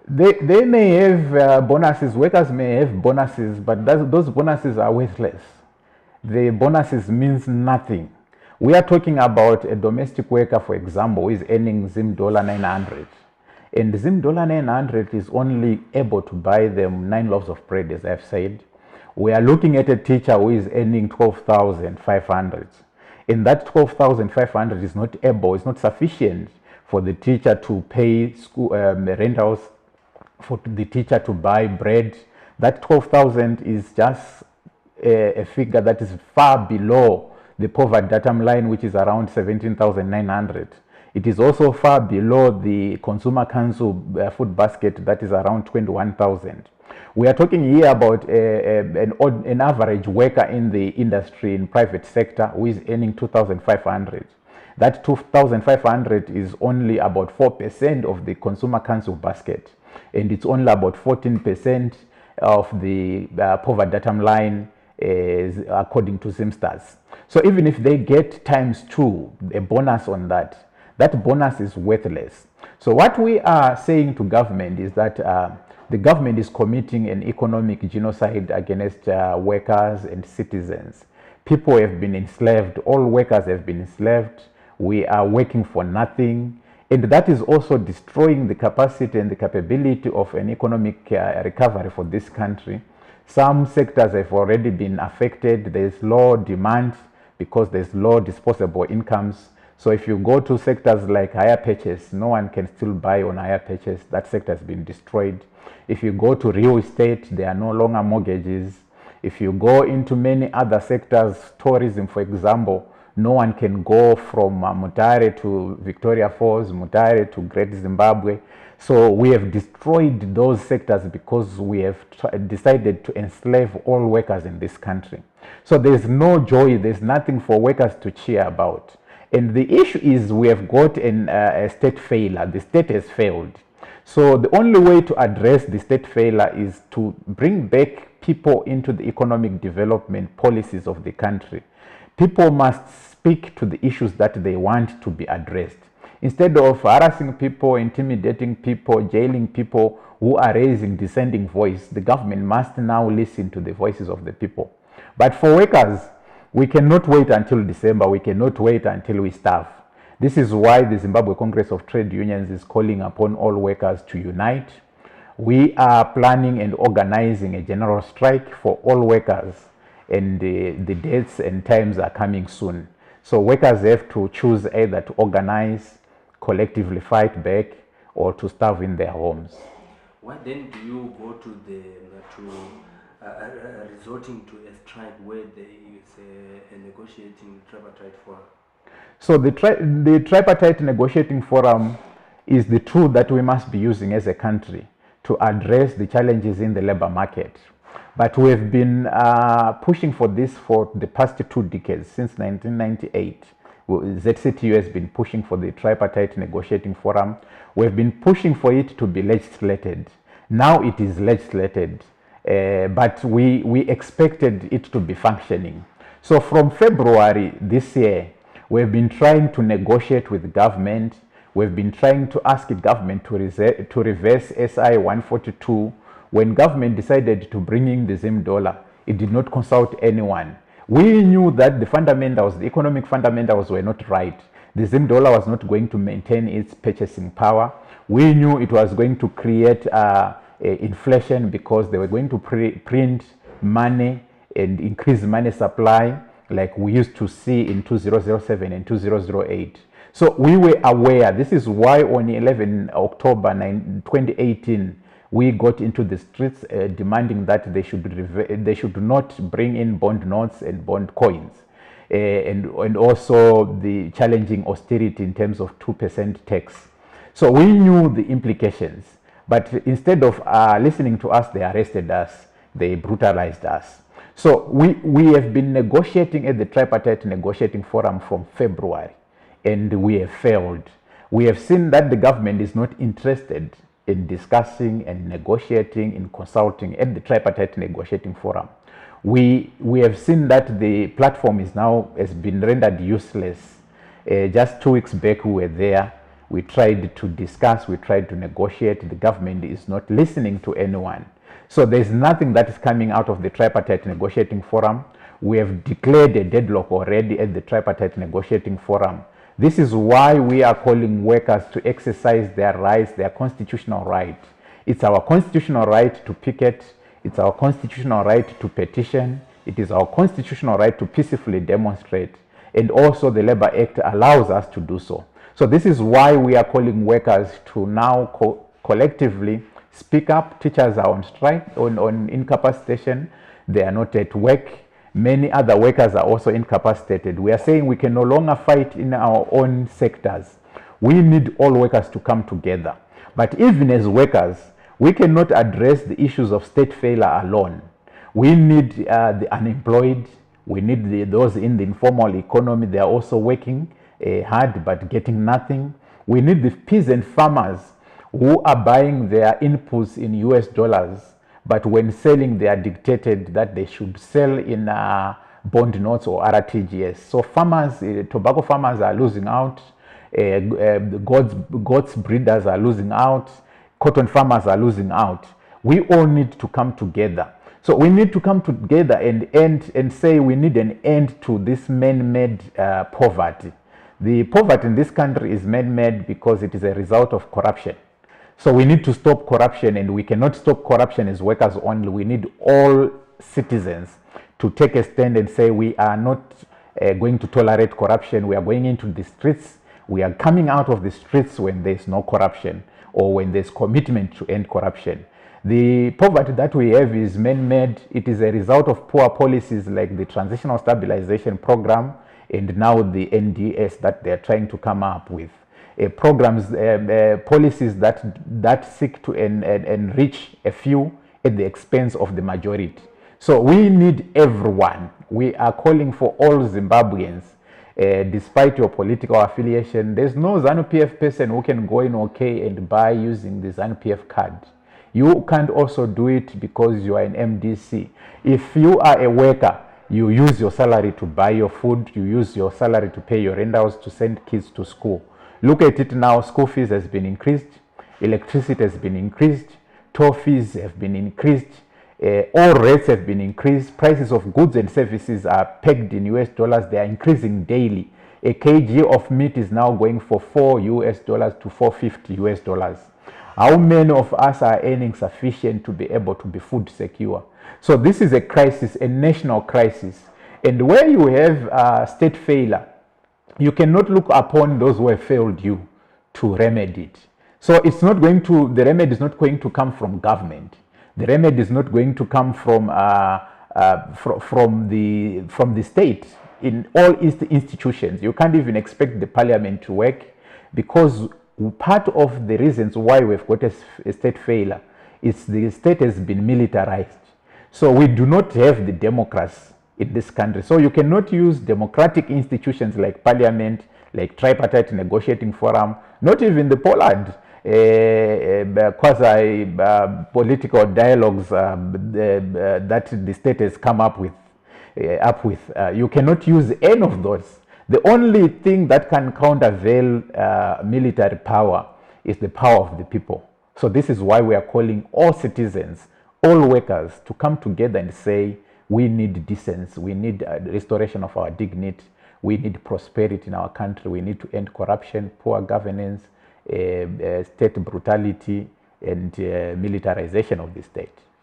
They may have bonuses, workers may have bonuses, but those bonuses are worthless. The bonuses means nothing. We are talking about a domestic worker, for example, who is earning Zim dollar 900. And Zim dollar 900 is only able to buy them 9 loaves of bread, as I've said. We are looking at a teacher who is earning 12,500. And that 12,500 is not able, it's not sufficient for the teacher to pay school rentals, for the teacher to buy bread. That 12,000 is just a figure that is far below the poverty datum line, which is around 17,900. It is also far below the Consumer Council food basket that is around 21,000. We are talking here about an average worker in the industry, in private sector, who is earning 2,500. That 2,500 is only about 4% of the Consumer Council basket, and it's only about 14% of the poverty datum line according to Zimsters. So even if they get ×2, a bonus on that, that bonus is worthless. So what we are saying to government is that the government is committing an economic genocide against workers and citizens. People have been enslaved, all workers have been enslaved. We are working for nothing. And that is also destroying the capacity and the capability of an economic recovery for this country. Some sectors have already been affected. There's low demand because there's low disposable incomes. So if you go to sectors like hire purchase, no one can still buy on hire purchase. That sector has been destroyed. If you go to real estate, there are no longer mortgages. If you go into many other sectors, tourism, for example, no one can go from Mutare to Victoria Falls, Mutare to Great Zimbabwe. So we have destroyed those sectors because we have decided to enslave all workers in this country. So there's no joy, there's nothing for workers to cheer about. And the issue is we have got a state failure. The state has failed. So the only way to address the state failure is to bring back people into the economic development policies of the country. People must speak to the issues that they want to be addressed. Instead of harassing people, intimidating people, jailing people who are raising dissenting voice, the government must now listen to the voices of the people. But for workers, we cannot wait until December. We cannot wait until we starve. This is why the Zimbabwe Congress of Trade Unions is calling upon all workers to unite. We are planning and organizing a general strike for all workers, and the dates and times are coming soon. So workers have to choose either to organize, collectively fight back, or to starve in their homes. Why then do you go to resorting to a strike where there is a negotiating tripartite forum? So the tripartite negotiating forum is the tool that we must be using as a country to address the challenges in the labor market. But we have been pushing for this for the past 2 decades, since 1998. ZCTU has been pushing for the tripartite negotiating forum. We have been pushing for it to be legislated. Now it is legislated, but we expected it to be functioning. So from February this year, we've been trying to negotiate with government. We've been trying to ask the government to reverse SI 142. When government decided to bring in the Zim dollar, it did not consult anyone. We knew that the fundamentals, the economic fundamentals were not right. The Zim dollar was not going to maintain its purchasing power. We knew it was going to create inflation because they were going to print money and increase money supply like we used to see in 2007 and 2008. So we were aware. This is why on 11 October 2018, we got into the streets demanding that they should not bring in bond notes and bond coins, and also the challenging austerity in terms of 2% tax. So we knew the implications, but instead of listening to us, they arrested us, they brutalized us. So we have been negotiating at the tripartite negotiating forum from February, and we have failed. We have seen that the government is not interested in discussing and negotiating and consulting at the tripartite negotiating forum. We have seen that the platform has been rendered useless. Just 2 weeks back we were there. We tried to discuss, we tried to negotiate. The government is not listening to anyone. So there's nothing that is coming out of the tripartite negotiating forum. We have declared a deadlock already at the tripartite negotiating forum. This is why we are calling workers to exercise their rights, their constitutional right. It's our constitutional right to picket. It's our constitutional right to petition. It is our constitutional right to peacefully demonstrate. And also the Labour Act allows us to do so. So this is why we are calling workers to now collectively speak up. Teachers are on strike, on incapacitation. They are not at work. Many other workers are also incapacitated. We are saying we can no longer fight in our own sectors. We need all workers to come together. But even as workers, we cannot address the issues of state failure alone. We need the unemployed. We need those in the informal economy. They are also working hard but getting nothing. We need the peasant farmers who are buying their inputs in US dollars, but when selling they are dictated that they should sell in bond notes or RTGS. So farmers, tobacco farmers are losing out, goats breeders are losing out, cotton farmers are losing out. We all need to come together. So we need to come together and say we need an end to this man-made poverty. The poverty in this country is man-made because it is a result of corruption. So we need to stop corruption, and we cannot stop corruption as workers only. We need all citizens to take a stand and say we are not going to tolerate corruption. We are going into the streets. We are coming out of the streets when there's no corruption or when there's commitment to end corruption. The poverty that we have is man-made. It is a result of poor policies like the Transitional Stabilization Program and now the NDS that they're trying to come up with. Programs, policies that seek to enrich a few at the expense of the majority. So we need everyone. We are calling for all Zimbabweans, despite your political affiliation. There's no ZANU-PF person who can go in OK and buy using the ZANU-PF card. You can't also do it because you are an MDC. If you are a worker, you use your salary to buy your food, you use your salary to pay your rentals, to send kids to school. Look at it now, school fees has been increased, electricity has been increased, toll fees have been increased, all rates have been increased, prices of goods and services are pegged in US dollars, they are increasing daily. A kg of meat is now going for $4 to $4.50 US. How many of us are earning sufficient to be able to be food secure? So this is a crisis, a national crisis. And where you have state failure, you cannot look upon those who have failed you to remedy it. So it's not going to, the remedy is not going to come from government. The remedy is not going to come from the state. In all institutions, you can't even expect the parliament to work, because part of the reasons why we've got a state failure is the state has been militarized. So we do not have the democracy in this country. So you cannot use democratic institutions like parliament, like tripartite negotiating forum, not even the Poland quasi-political dialogues that the state has come up with. You cannot use any of those. The only thing that can countervail military power is the power of the people. So this is why we are calling all citizens, all workers, to come together and say, we need decency, we need restoration of our dignity, we need prosperity in our country, we need to end corruption, poor governance, state brutality, and militarization of the state.